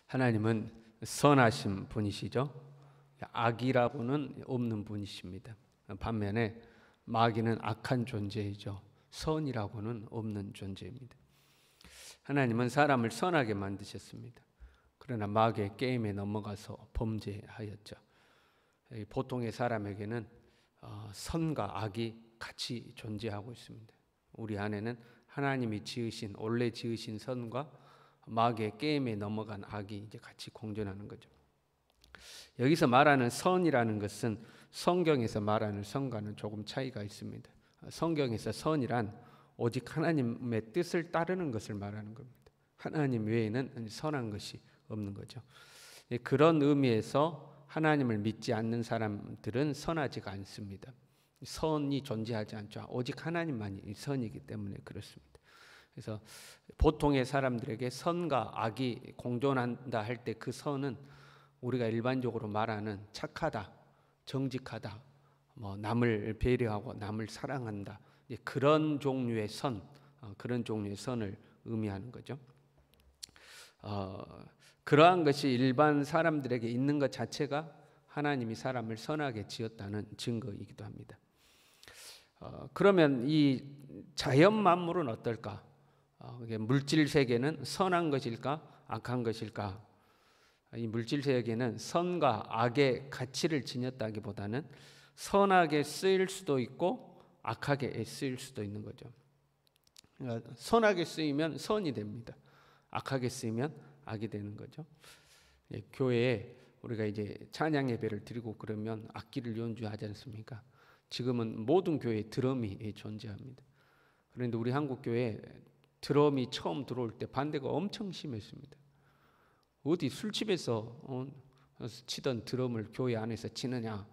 하나님은 선하신 분이시죠. 악이라고는 없는 분이십니다. 반면에 마귀는 악한 존재이죠. 선이라고는 없는 존재입니다. 하나님은 사람을 선하게 만드셨습니다. 그러나 마귀의 게임에 넘어가서 범죄하였죠. 보통의 사람에게는 선과 악이 같이 존재하고 있습니다. 우리 안에는 하나님이 지으신 원래 지으신 선과 마귀의 게임에 넘어간 악이 이제 같이 공존하는 거죠. 여기서 말하는 선이라는 것은 성경에서 말하는 선과는 조금 차이가 있습니다. 성경에서 선이란 오직 하나님의 뜻을 따르는 것을 말하는 겁니다. 하나님 외에는 선한 것이 없는 거죠. 그런 의미에서 하나님을 믿지 않는 사람들은 선하지가 않습니다. 선이 존재하지 않죠. 오직 하나님만이 선이기 때문에 그렇습니다. 그래서 보통의 사람들에게 선과 악이 공존한다 할 때 그 선은 우리가 일반적으로 말하는 착하다, 정직하다, 남을 배려하고 남을 사랑한다, 그런 종류의 선, 그런 종류의 선을 의미하는 거죠. 그러한 것이 일반 사람들에게 있는 것 자체가 하나님이 사람을 선하게 지었다는 증거이기도 합니다. 그러면 이 자연 만물은 어떨까? 물질 세계는 선한 것일까? 악한 것일까? 이 물질 세계는 선과 악의 가치를 지녔다기보다는 선하게 쓰일 수도 있고 악하게 쓰일 수도 있는 거죠. 그러니까 선하게 쓰이면 선이 됩니다. 악하게 쓰이면 악이 되는 거죠. 교회에 우리가 이제 찬양 예배를 드리고 그러면 악기를 연주하지 않습니까? 지금은 모든 교회에 드럼이 존재합니다. 그런데 우리 한국 교회에 드럼이 처음 들어올 때 반대가 엄청 심했습니다. 어디 술집에서 치던 드럼을 교회 안에서 치느냐?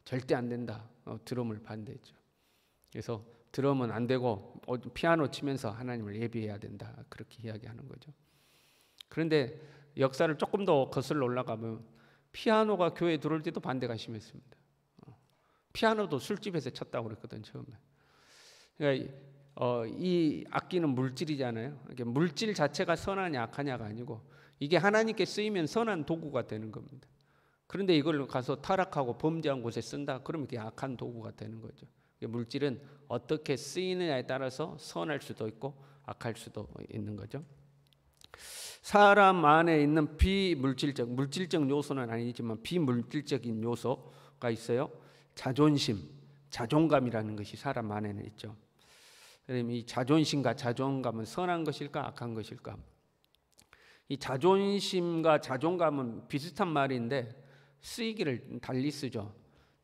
절대 안 된다. 드럼을 반대했죠. 그래서 드럼은 안 되고 피아노 치면서 하나님을 예배해야 된다. 그렇게 이야기하는 거죠. 그런데 역사를 조금 더 거슬러 올라가면 피아노가 교회에 들어올 때도 반대가 심했습니다. 피아노도 술집에서 쳤다고 그랬거든 처음에. 그러니까 이 악기는 물질이잖아요. 물질 자체가 선하냐 악하냐가 아니고 이게 하나님께 쓰이면 선한 도구가 되는 겁니다. 그런데 이걸 가서 타락하고 범죄한 곳에 쓴다 그러면 이게 악한 도구가 되는 거죠. 물질은 어떻게 쓰이느냐에 따라서 선할 수도 있고 악할 수도 있는 거죠. 사람 안에 있는 물질적 요소는 아니지만 비물질적인 요소가 있어요. 자존심, 자존감이라는 것이 사람 안에는 있죠. 이 자존심과 자존감은 선한 것일까 악한 것일까? 이 자존심과 자존감은 비슷한 말인데 쓰이기를 달리 쓰죠.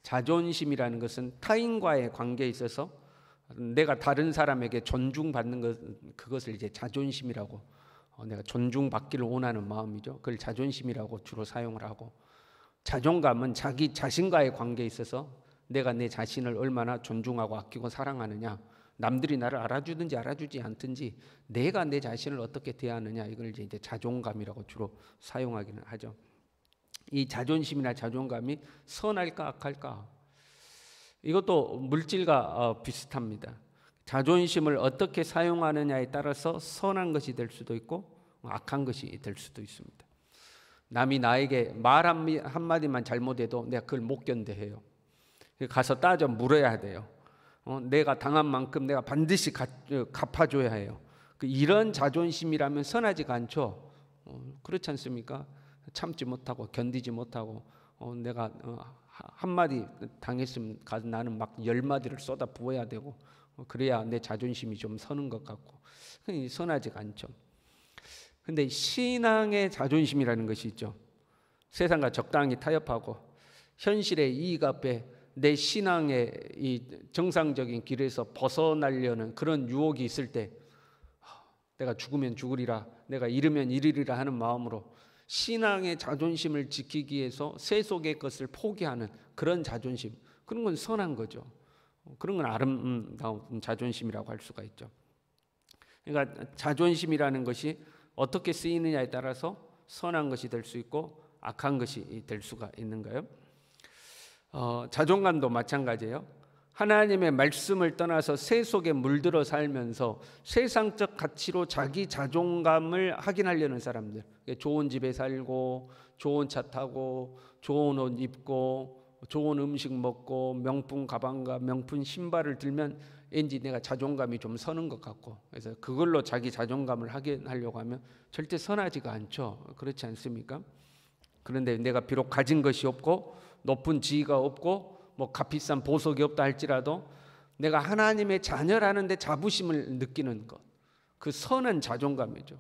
자존심이라는 것은 타인과의 관계에 있어서 내가 다른 사람에게 존중받는 것, 그것을 이제 자존심이라고, 내가 존중받기를 원하는 마음이죠. 그걸 자존심이라고 주로 사용을 하고, 자존감은 자기 자신과의 관계에 있어서 내가 내 자신을 얼마나 존중하고 아끼고 사랑하느냐, 남들이 나를 알아주든지 알아주지 않든지 내가 내 자신을 어떻게 대하느냐, 이걸 이제 자존감이라고 주로 사용하기는 하죠. 이 자존심이나 자존감이 선할까 악할까? 이것도 물질과 비슷합니다. 자존심을 어떻게 사용하느냐에 따라서 선한 것이 될 수도 있고 악한 것이 될 수도 있습니다. 남이 나에게 말 한마디만 잘못해도 내가 그걸 못 견뎌해요. 가서 따져 물어야 돼요. 내가 당한 만큼 내가 반드시 갚아줘야 해요. 이런 자존심이라면 선하지가 않죠. 그렇지 않습니까? 참지 못하고 견디지 못하고 내가 한마디 당했으면 나는 막 10마디를 쏟아 부어야 되고 그래야 내 자존심이 좀 서는 것 같고 선하지가 않죠. 근데 신앙의 자존심이라는 것이 있죠. 세상과 적당히 타협하고 현실의 이익 앞에 내 신앙의 이 정상적인 길에서 벗어나려는 그런 유혹이 있을 때 내가 죽으면 죽으리라, 내가 잃으면 잃으리라 하는 마음으로 신앙의 자존심을 지키기 위해서 세속의 것을 포기하는 그런 자존심, 그런 건 선한 거죠. 그런 건 아름다운 자존심이라고 할 수가 있죠. 그러니까 자존심이라는 것이 어떻게 쓰이느냐에 따라서 선한 것이 될 수 있고 악한 것이 될 수가 있는 거예요. 자존감도 마찬가지예요. 하나님의 말씀을 떠나서 세속에 물들어 살면서 세상적 가치로 자기 자존감을 확인하려는 사람들, 좋은 집에 살고 좋은 차 타고 좋은 옷 입고 좋은 음식 먹고 명품 가방과 명품 신발을 들면 왠지 내가 자존감이 좀 서는 것 같고, 그래서 그걸로 자기 자존감을 확인하려고 하면 절대 선하지가 않죠. 그렇지 않습니까? 그런데 내가 비록 가진 것이 없고 높은 지위가 없고 뭐 값비싼 보석이 없다 할지라도 내가 하나님의 자녀라는 데 자부심을 느끼는 것, 그 선한 자존감이죠.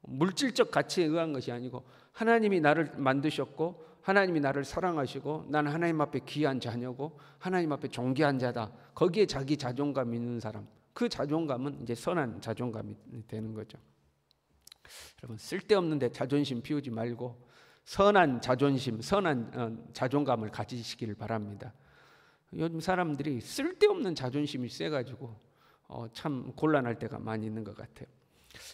물질적 가치에 의한 것이 아니고 하나님이 나를 만드셨고 하나님이 나를 사랑하시고 나는 하나님 앞에 귀한 자녀고 하나님 앞에 존귀한 자다, 거기에 자기 자존감이 있는 사람, 그 자존감은 이제 선한 자존감이 되는 거죠. 여러분, 쓸데없는 데 자존심 피우지 말고 선한 자존심, 선한 자존감을 가지시길 바랍니다. 요즘 사람들이 쓸데없는 자존심이 세가지고 참 곤란할 때가 많이 있는 것 같아요.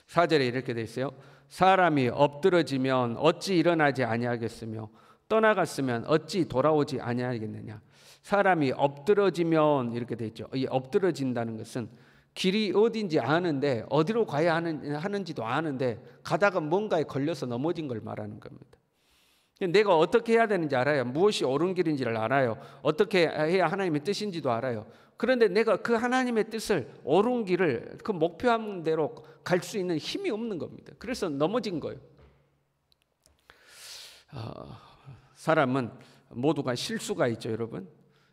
4절에 이렇게 돼 있어요. 사람이 엎드러지면 어찌 일어나지 아니하겠으며 떠나갔으면 어찌 돌아오지 아니하겠느냐. 사람이 엎드러지면 이렇게 돼 있죠. 이 엎드러진다는 것은 길이 어딘지 아는데 어디로 가야 하는지도 아는데 가다가 뭔가에 걸려서 넘어진 걸 말하는 겁니다. 내가 어떻게 해야 되는지 알아요. 무엇이 옳은 길인지를 알아요. 어떻게 해야 하나님의 뜻인지도 알아요. 그런데 내가 그 하나님의 뜻을, 옳은 길을, 그 목표한 대로 갈 수 있는 힘이 없는 겁니다. 그래서 넘어진 거예요. 사람은 모두가 실수가 있죠, 여러분.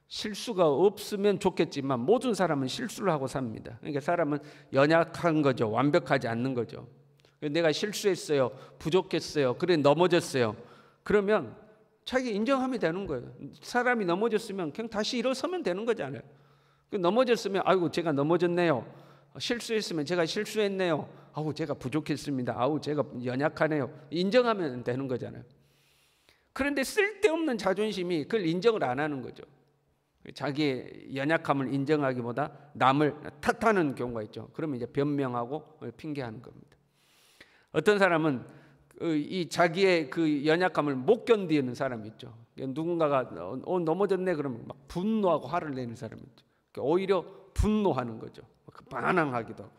실수가 없으면 좋겠지만 모든 사람은 실수를 하고 삽니다. 그러니까 사람은 연약한 거죠. 완벽하지 않는 거죠. 내가 실수했어요. 부족했어요. 그래 넘어졌어요. 그러면 자기 인정하면 되는 거예요. 사람이 넘어졌으면 그냥 다시 일어서면 되는 거잖아요. 넘어졌으면 아이고 제가 넘어졌네요. 실수했으면 제가 실수했네요. 아우 제가 부족했습니다. 아우 제가 연약하네요. 인정하면 되는 거잖아요. 그런데 쓸데없는 자존심이 그걸 인정을 안 하는 거죠. 자기의 연약함을 인정하기보다 남을 탓하는 경우가 있죠. 그러면 이제 변명하고 핑계하는 겁니다. 어떤 사람은 이 자기의 그 연약함을 못 견디는 사람이 있죠. 누군가가 넘어졌네 그러면 막 분노하고 화를 내는 사람이 있죠. 오히려 분노하는 거죠. 반항하기도 하고.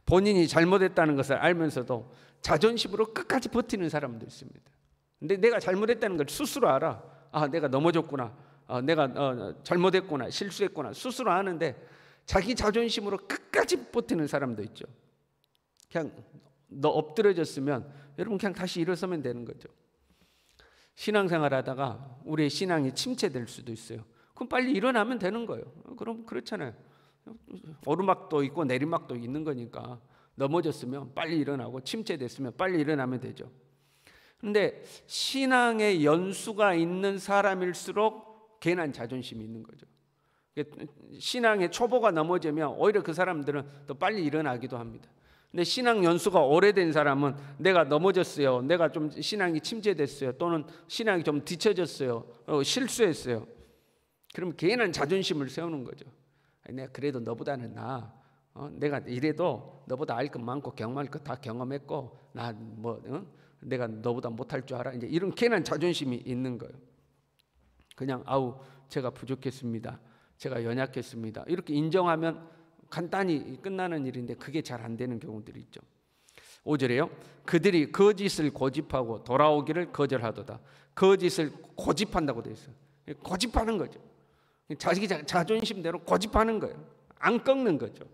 본인이 잘못했다는 것을 알면서도 자존심으로 끝까지 버티는 사람도 있습니다. 근데 내가 잘못했다는 걸 스스로 알아. 아, 내가 넘어졌구나. 내가 잘못했구나. 실수했구나. 스스로 아는데 자기 자존심으로 끝까지 버티는 사람도 있죠. 그냥 너 엎드려졌으면 여러분 그냥 다시 일어서면 되는 거죠. 신앙생활 하다가 우리의 신앙이 침체될 수도 있어요. 그럼 빨리 일어나면 되는 거예요. 그럼 그렇잖아요. 오르막도 있고 내리막도 있는 거니까 넘어졌으면 빨리 일어나고 침체됐으면 빨리 일어나면 되죠. 그런데 신앙의 연수가 있는 사람일수록 괜한 자존심이 있는 거죠. 신앙의 초보가 넘어지면 오히려 그 사람들은 더 빨리 일어나기도 합니다. 근데 신앙 연수가 오래된 사람은 내가 넘어졌어요, 내가 좀 신앙이 침체됐어요, 또는 신앙이 좀 뒤처졌어요, 실수했어요. 그럼 괜한 자존심을 세우는 거죠. 내가 그래도 너보다는 나아. 내가 이래도 너보다 알 것 많고 경험할 것 다 경험했고 나 내가 너보다 못할 줄 알아. 이제 이런 괜한 자존심이 있는 거예요. 그냥 아우 제가 부족했습니다. 제가 연약했습니다. 이렇게 인정하면 간단히 끝나는 일인데 그게 잘 안 되는 경우들이 있죠. 5절에요. 그들이 거짓을 고집하고 돌아오기를 거절하도다. 거짓을 고집한다고 되어 있어요. 고집하는 거죠. 자기 자존심대로 고집하는 거예요. 안 꺾는 거죠.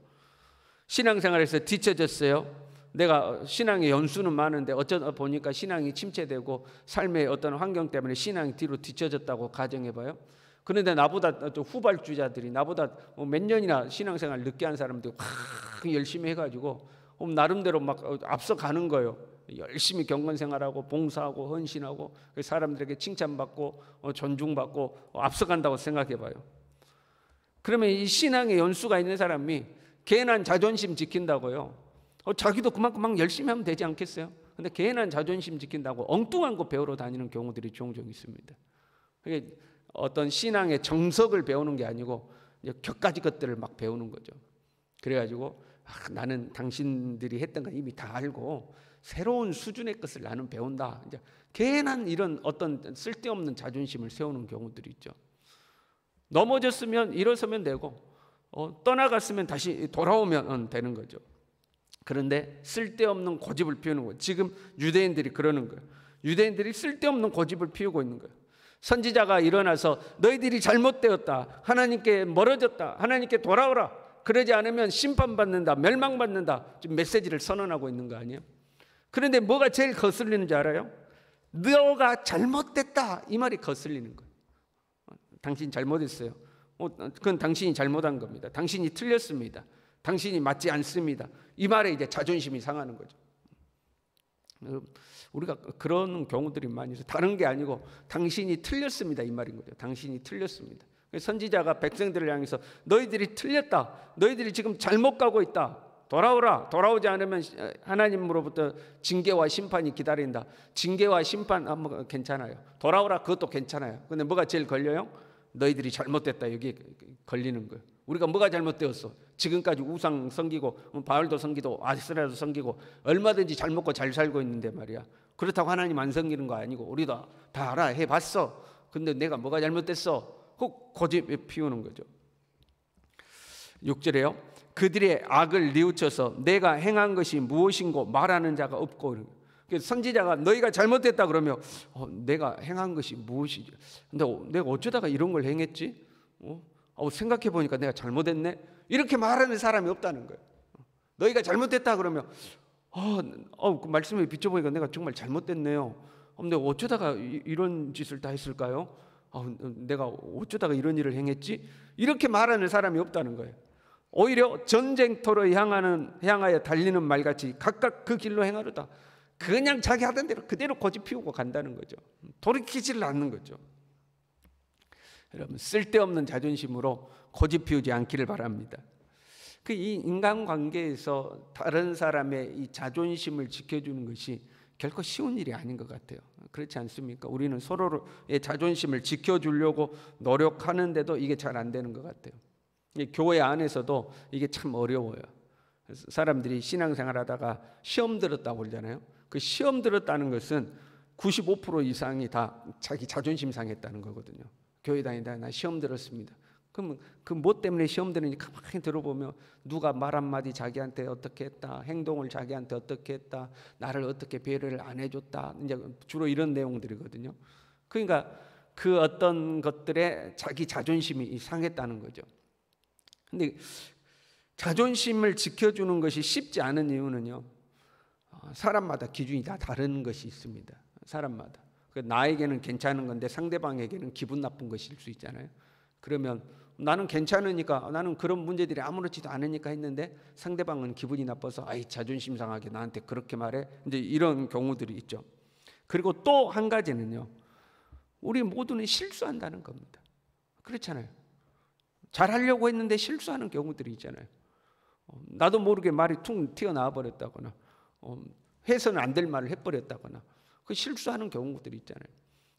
신앙생활에서 뒤처졌어요. 내가 신앙의 연수는 많은데 어쩌다 보니까 신앙이 침체되고 삶의 어떤 환경 때문에 신앙이 뒤로 뒤처졌다고 가정해봐요. 그런데 나보다 또 후발주자들이 나보다 몇 년이나 신앙생활 늦게 한 사람들이 열심히 해가지고 나름대로 막 앞서가는 거예요. 열심히 경건생활하고 봉사하고 헌신하고 사람들에게 칭찬받고 존중받고 앞서간다고 생각해봐요. 그러면 이 신앙의 연수가 있는 사람이 괜한 자존심 지킨다고요. 자기도 그만큼 막 열심히 하면 되지 않겠어요? 근데 괜한 자존심 지킨다고 엉뚱한 거 배우러 다니는 경우들이 종종 있습니다. 그게 어떤 신앙의 정석을 배우는 게 아니고 격가지 것들을 막 배우는 거죠. 그래가지고 나는 당신들이 했던 건 이미 다 알고 새로운 수준의 것을 나는 배운다. 이제 괜한 이런 어떤 쓸데없는 자존심을 세우는 경우들이 있죠. 넘어졌으면 일어서면 되고 떠나갔으면 다시 돌아오면 되는 거죠. 그런데 쓸데없는 고집을 피우는 거예요. 지금 유대인들이 그러는 거예요. 유대인들이 쓸데없는 고집을 피우고 있는 거예요. 선지자가 일어나서 너희들이 잘못되었다, 하나님께 멀어졌다, 하나님께 돌아오라, 그러지 않으면 심판받는다, 멸망받는다, 지금 메시지를 선언하고 있는 거 아니에요? 그런데 뭐가 제일 거슬리는지 알아요? 너가 잘못됐다, 이 말이 거슬리는 거예요. 당신 잘못했어요. 그건 당신이 잘못한 겁니다. 당신이 틀렸습니다. 당신이 맞지 않습니다. 이 말에 이제 자존심이 상하는 거죠. 우리가 그런 경우들이 많이 있어요. 다른 게 아니고 당신이 틀렸습니다, 이 말인 거죠. 당신이 틀렸습니다. 선지자가 백성들을 향해서 너희들이 틀렸다, 너희들이 지금 잘못 가고 있다, 돌아오라, 돌아오지 않으면 하나님으로부터 징계와 심판이 기다린다. 징계와 심판 뭐 괜찮아요. 돌아오라, 그것도 괜찮아요. 근데 뭐가 제일 걸려요? 너희들이 잘못됐다, 여기에 걸리는 거예요. 우리가 뭐가 잘못되었어? 지금까지 우상 섬기고 바알도 섬기고 아세라도 섬기고 얼마든지 잘 먹고 잘 살고 있는데 말이야. 그렇다고 하나님 안 섬기는 거 아니고 우리도 다 알아, 해봤어. 근데 내가 뭐가 잘못됐어? 고집에 피우는 거죠. 6절에요. 그들의 악을 뉘우쳐서 내가 행한 것이 무엇인고 말하는 자가 없고. 선지자가 너희가 잘못됐다 그러면 내가 행한 것이 무엇이지? 근데 내가 어쩌다가 이런 걸 행했지? 생각해 보니까 내가 잘못했네. 이렇게 말하는 사람이 없다는 거예요. 너희가 잘못됐다 그러면 그 말씀에 비춰보니까 내가 정말 잘못됐네요. 내가 어쩌다가 이런 짓을 다 했을까요? 내가 어쩌다가 이런 일을 행했지? 이렇게 말하는 사람이 없다는 거예요. 오히려 전쟁터로 향하여 달리는 말같이 각각 그 길로 행하려다. 그냥 자기 하던 대로 그대로 고집 피우고 간다는 거죠. 돌이키지를 않는 거죠. 여러분, 쓸데없는 자존심으로 고집 피우지 않기를 바랍니다. 이 인간관계에서 다른 사람의 이 자존심을 지켜주는 것이 결코 쉬운 일이 아닌 것 같아요. 그렇지 않습니까? 우리는 서로의 자존심을 지켜주려고 노력하는데도 이게 잘 안 되는 것 같아요. 교회 안에서도 이게 참 어려워요. 사람들이 신앙생활하다가 시험 들었다고 그러잖아요. 그 시험 들었다는 것은 95% 이상이 다 자기 자존심 상했다는 거거든요. 교회 다니다 나 시험 들었습니다. 그럼 그 뭐 때문에 시험 드는지 가만히 들어보면 누가 말 한마디 자기한테 어떻게 했다, 행동을 자기한테 어떻게 했다, 나를 어떻게 배려를 안 해줬다, 이제 주로 이런 내용들이거든요. 그러니까 그 어떤 것들에 자기 자존심이 상했다는 거죠. 근데 자존심을 지켜주는 것이 쉽지 않은 이유는요, 사람마다 기준이 다 다른 것이 있습니다. 사람마다. 나에게는 괜찮은 건데 상대방에게는 기분 나쁜 것일 수 있잖아요. 그러면 나는 괜찮으니까, 나는 그런 문제들이 아무렇지도 않으니까 했는데 상대방은 기분이 나빠서 자존심 상하게 나한테 그렇게 말해, 이제 이런 경우들이 있죠. 그리고 또 한 가지는요, 우리 모두는 실수한다는 겁니다. 그렇잖아요. 잘하려고 했는데 실수하는 경우들이 있잖아요. 나도 모르게 말이 퉁 튀어나와 버렸다거나 해서는 안 될 말을 해버렸다거나 그 실수하는 경우들이 있잖아요.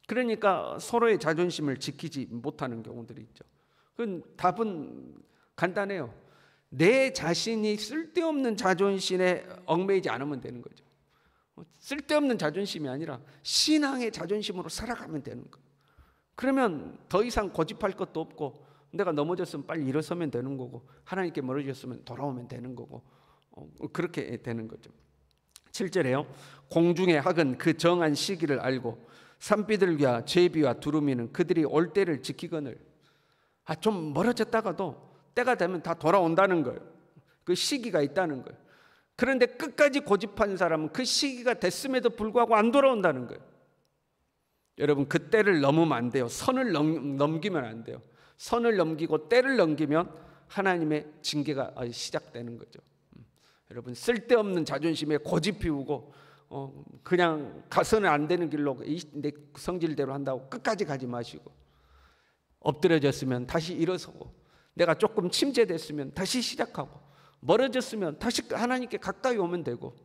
그러니까 서로의 자존심을 지키지 못하는 경우들이 있죠. 그 답은 간단해요. 내 자신이 쓸데없는 자존심에 얽매이지 않으면 되는 거죠. 쓸데없는 자존심이 아니라 신앙의 자존심으로 살아가면 되는 거예요. 그러면 더 이상 고집할 것도 없고, 내가 넘어졌으면 빨리 일어서면 되는 거고, 하나님께 멀어졌으면 돌아오면 되는 거고, 그렇게 되는 거죠. 7절에요. 공중의 학은 그 정한 시기를 알고 산비둘기와 제비와 두루미는 그들이 올 때를 지키거늘. 좀 멀어졌다가도 때가 되면 다 돌아온다는 거예요. 그 시기가 있다는 거예요. 그런데 끝까지 고집한 사람은 그 시기가 됐음에도 불구하고 안 돌아온다는 거예요. 여러분, 그 때를 넘으면 안 돼요. 선을 넘기면 안 돼요. 선을 넘기고 때를 넘기면 하나님의 징계가 시작되는 거죠. 여러분, 쓸데없는 자존심에 고집 피우고 그냥 가서는 안 되는 길로 내 성질대로 한다고 끝까지 가지 마시고, 엎드려졌으면 다시 일어서고, 내가 조금 침체됐으면 다시 시작하고, 멀어졌으면 다시 하나님께 가까이 오면 되고,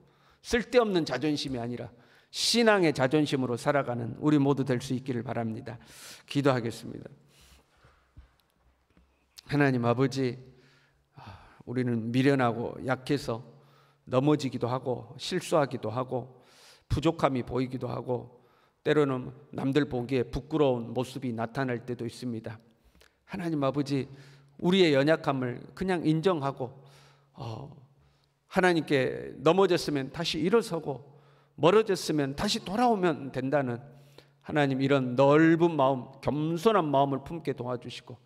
쓸데없는 자존심이 아니라 신앙의 자존심으로 살아가는 우리 모두 될 수 있기를 바랍니다. 기도하겠습니다. 하나님 아버지, 우리는 미련하고 약해서 넘어지기도 하고 실수하기도 하고 부족함이 보이기도 하고 때로는 남들 보기에 부끄러운 모습이 나타날 때도 있습니다. 하나님 아버지, 우리의 연약함을 그냥 인정하고 하나님께 넘어졌으면 다시 일어서고 멀어졌으면 다시 돌아오면 된다는 하나님, 이런 넓은 마음, 겸손한 마음을 품게 도와주시고,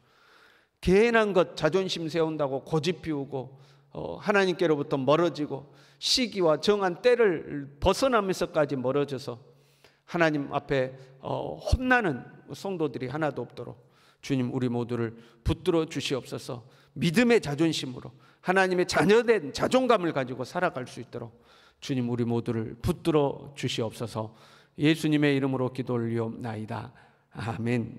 괜한 것 자존심 세운다고 고집 피우고 하나님께로부터 멀어지고 시기와 정한 때를 벗어나면서까지 멀어져서 하나님 앞에 혼나는 성도들이 하나도 없도록 주님, 우리 모두를 붙들어 주시옵소서. 믿음의 자존심으로 하나님의 자녀된 자존감을 가지고 살아갈 수 있도록 주님, 우리 모두를 붙들어 주시옵소서. 예수님의 이름으로 기도 올리옵나이다. 아멘.